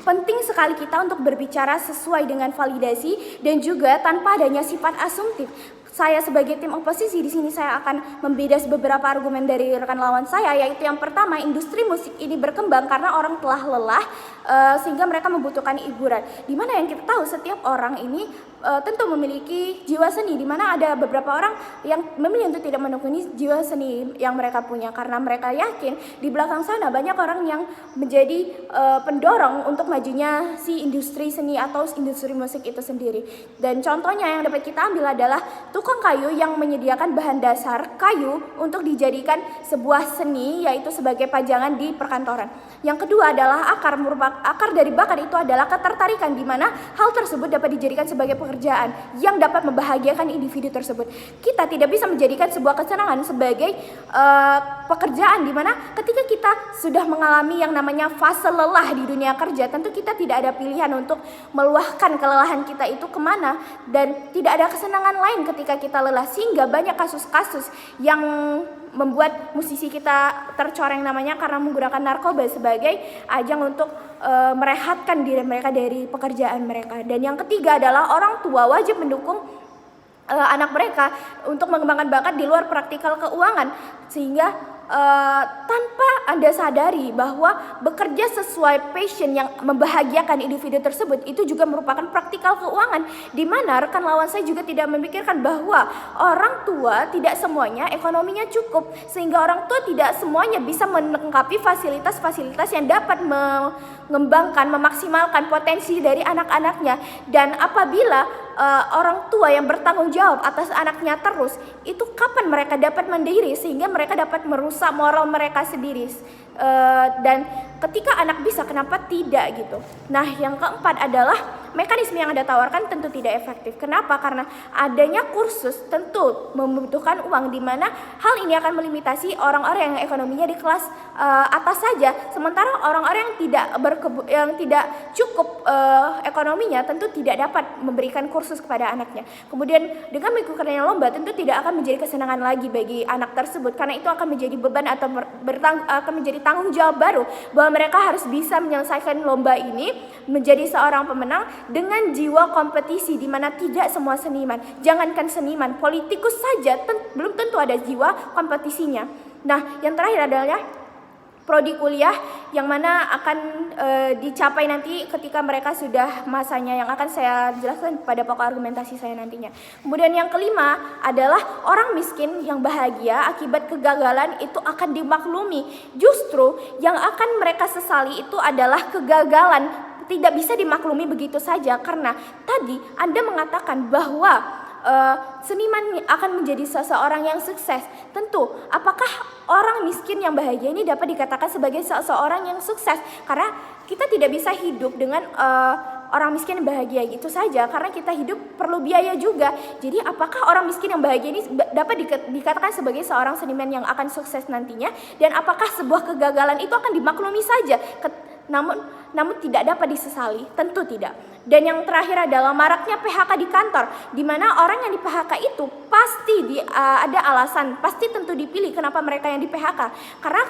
Penting sekali kita untuk berbicara sesuai dengan validasi dan juga tanpa adanya sifat asumtif. Saya sebagai tim oposisi di sini saya akan membedas beberapa argumen dari rekan lawan saya, yaitu yang pertama, industri musik ini berkembang karena orang telah lelah sehingga mereka membutuhkan hiburan. Dimana yang kita tahu setiap orang ini tentu memiliki jiwa seni, dimana ada beberapa orang yang memilih untuk tidak menekuni jiwa seni yang mereka punya karena mereka yakin di belakang sana banyak orang yang menjadi pendorong untuk majunya si industri seni atau industri musik itu sendiri. Dan contohnya yang dapat kita ambil adalah tukang kayu yang menyediakan bahan dasar kayu untuk dijadikan sebuah seni, yaitu sebagai pajangan di perkantoran. Yang kedua adalah akar dari bakat itu adalah ketertarikan, di mana hal tersebut dapat dijadikan sebagai pekerjaan yang dapat membahagiakan individu tersebut. Kita tidak bisa menjadikan sebuah kesenangan sebagai pekerjaan, di mana ketika kita sudah mengalami yang namanya fase lelah di dunia kerja, tentu kita tidak ada pilihan untuk meluahkan kelelahan kita itu kemana, dan tidak ada kesenangan lain ketika kita lelah, sehingga banyak kasus-kasus yang membuat musisi kita tercoreng namanya karena menggunakan narkoba sebagai ajang untuk merehatkan diri mereka dari pekerjaan mereka. Dan yang ketiga adalah orang tua wajib mendukung anak mereka untuk mengembangkan bakat di luar praktikal keuangan, sehingga tanpa Anda sadari bahwa bekerja sesuai passion yang membahagiakan individu tersebut itu juga merupakan praktikal keuangan, di mana rekan lawan saya juga tidak memikirkan bahwa orang tua tidak semuanya ekonominya cukup, sehingga orang tua tidak semuanya bisa melengkapi fasilitas-fasilitas yang dapat mengembangkan, memaksimalkan potensi dari anak-anaknya. Dan apabila orang tua yang bertanggung jawab atas anaknya terus, itu kapan mereka dapat mandiri sehingga mereka dapat merusak moral mereka sendiri. Dan ketika anak bisa, kenapa tidak gitu. Nah, yang keempat adalah mekanisme yang Anda tawarkan tentu tidak efektif. Kenapa? Karena adanya kursus tentu membutuhkan uang, di mana hal ini akan melimitasi orang-orang yang ekonominya di kelas atas saja. Sementara orang-orang yang tidak cukup ekonominya tentu tidak dapat memberikan kursus kepada anaknya. Kemudian dengan mengikuti lomba tentu tidak akan menjadi kesenangan lagi bagi anak tersebut, karena itu akan menjadi beban atau akan menjadi tanggung jawab baru bahwa mereka harus bisa menyelesaikan lomba ini menjadi seorang pemenang dengan jiwa kompetisi, di mana tidak semua seniman, jangankan seniman, politikus saja belum tentu ada jiwa kompetisinya. Nah, yang terakhir adalah prodi kuliah yang mana akan dicapai nanti ketika mereka sudah masanya, yang akan saya jelaskan pada pokok argumentasi saya nantinya. Kemudian yang kelima adalah orang miskin yang bahagia akibat kegagalan itu akan dimaklumi. Justru yang akan mereka sesali itu adalah kegagalan, tidak bisa dimaklumi begitu saja, karena tadi Anda mengatakan bahwa seniman akan menjadi seseorang yang sukses. Tentu, apakah orang miskin yang bahagia ini dapat dikatakan sebagai seseorang yang sukses? Karena kita tidak bisa hidup dengan orang miskin yang bahagia gitu saja, karena kita hidup perlu biaya juga. Jadi apakah orang miskin yang bahagia ini dapat dikatakan sebagai seorang seniman yang akan sukses nantinya? Dan apakah sebuah kegagalan itu akan dimaklumi saja namun tidak dapat disesali? Tentu tidak. Dan yang terakhir adalah maraknya PHK di kantor, di mana orang yang di PHK itu pasti ada alasan, pasti tentu dipilih kenapa mereka yang di PHK. Karena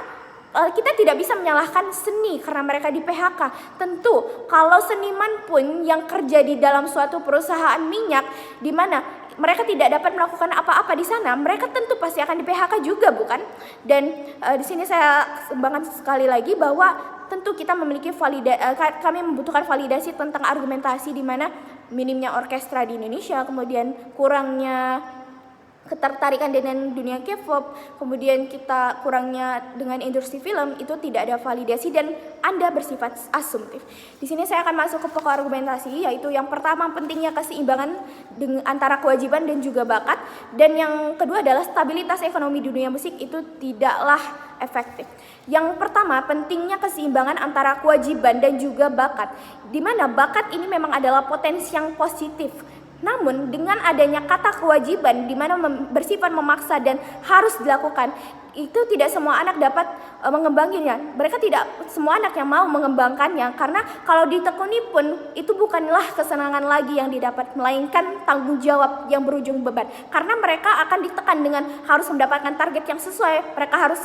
kita tidak bisa menyalahkan seni karena mereka di PHK. Tentu kalau seniman pun yang kerja di dalam suatu perusahaan minyak, di mana mereka tidak dapat melakukan apa-apa di sana, mereka tentu pasti akan di PHK juga, bukan? Dan di sini saya kembangkan sekali lagi bahwa tentu kita memiliki kami membutuhkan validasi tentang argumentasi, di mana minimnya orkestra di Indonesia, kemudian kurangnya ketertarikan dengan dunia K-pop, kemudian kita kurangnya dengan industri film, itu tidak ada validasi dan Anda bersifat asumtif. Di sini saya akan masuk ke pokok argumentasi, yaitu yang pertama pentingnya keseimbangan antara kewajiban dan juga bakat, dan yang kedua adalah stabilitas ekonomi dunia musik itu tidaklah efektif. Yang pertama, pentingnya keseimbangan antara kewajiban dan juga bakat, di mana bakat ini memang adalah potensi yang positif. Namun dengan adanya kata kewajiban di mana bersifat memaksa dan harus dilakukan, itu tidak semua anak dapat mengembangkannya. Mereka tidak semua anak yang mau mengembangkannya, karena kalau ditekuni pun itu bukanlah kesenangan lagi yang didapat, melainkan tanggung jawab yang berujung beban. Karena mereka akan ditekan dengan harus mendapatkan target yang sesuai, mereka harus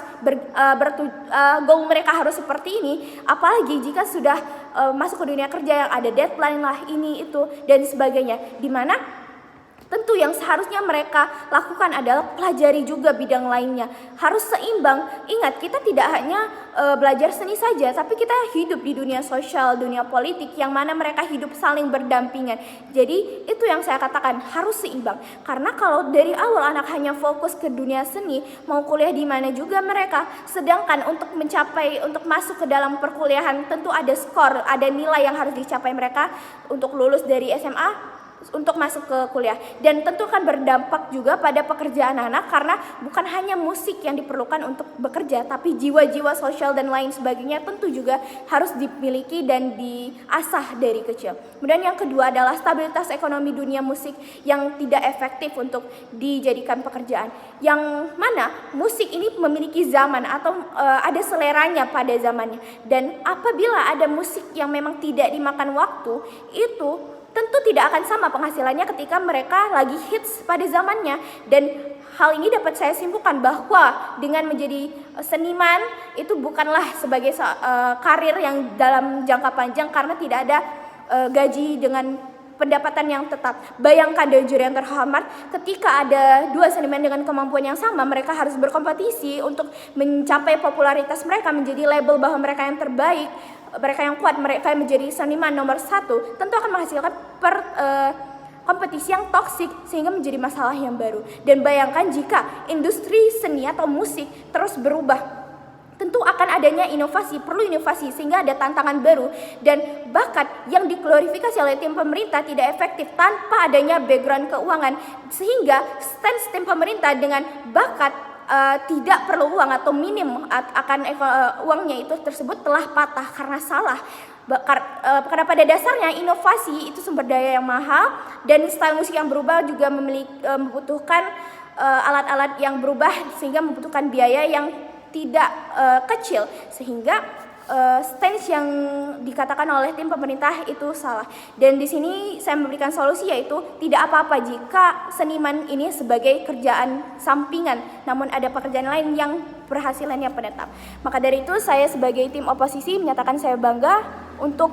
goal mereka harus seperti ini. Apalagi jika sudah masuk ke dunia kerja yang ada deadline lah, ini itu dan sebagainya, dimana tentu yang seharusnya mereka lakukan adalah pelajari juga bidang lainnya. Harus seimbang. Ingat, kita tidak hanya belajar seni saja, tapi kita hidup di dunia sosial, dunia politik, yang mana mereka hidup saling berdampingan. Jadi itu yang saya katakan, harus seimbang. Karena kalau dari awal anak hanya fokus ke dunia seni, mau kuliah di mana juga mereka. Sedangkan untuk masuk ke dalam perkuliahan, tentu ada skor, ada nilai yang harus dicapai mereka untuk lulus dari SMA, untuk masuk ke kuliah, dan tentu akan berdampak juga pada pekerjaan anak, karena bukan hanya musik yang diperlukan untuk bekerja, tapi jiwa-jiwa sosial dan lain sebagainya tentu juga harus dimiliki dan diasah dari kecil. Kemudian yang kedua adalah stabilitas ekonomi dunia musik yang tidak efektif untuk dijadikan pekerjaan, yang mana musik ini memiliki zaman atau ada seleranya pada zamannya, dan apabila ada musik yang memang tidak dimakan waktu, itu tentu tidak akan sama penghasilannya ketika mereka lagi hits pada zamannya. Dan hal ini dapat saya simpulkan bahwa dengan menjadi seniman itu bukanlah sebagai karir yang dalam jangka panjang, karena tidak ada gaji dengan pendapatan yang tetap. Bayangkan dari juri yang terhormat, ketika ada dua seniman dengan kemampuan yang sama, mereka harus berkompetisi untuk mencapai popularitas mereka, menjadi label bahwa mereka yang terbaik, mereka yang kuat, mereka yang menjadi seniman nomor satu, tentu akan menghasilkan kompetisi yang toksik, sehingga menjadi masalah yang baru. Dan bayangkan jika industri seni atau musik terus berubah, tentu akan adanya inovasi, perlu inovasi, sehingga ada tantangan baru, dan bakat yang diglorifikasi oleh tim pemerintah tidak efektif tanpa adanya background keuangan, sehingga stance tim pemerintah dengan bakat tidak perlu uang atau minim akan uangnya itu tersebut telah patah karena salah. Karena pada dasarnya inovasi itu sumber daya yang mahal, dan style musik yang berubah juga membutuhkan alat-alat yang berubah, sehingga membutuhkan biaya yang tidak kecil, sehingga stance yang dikatakan oleh tim pemerintah itu salah. Dan di sini saya memberikan solusi, yaitu tidak apa-apa jika seniman ini sebagai kerjaan sampingan, namun ada pekerjaan lain yang berhasilannya penetap. Maka dari itu saya sebagai tim oposisi menyatakan saya bangga untuk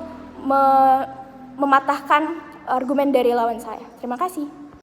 mematahkan argumen dari lawan saya. Terima kasih.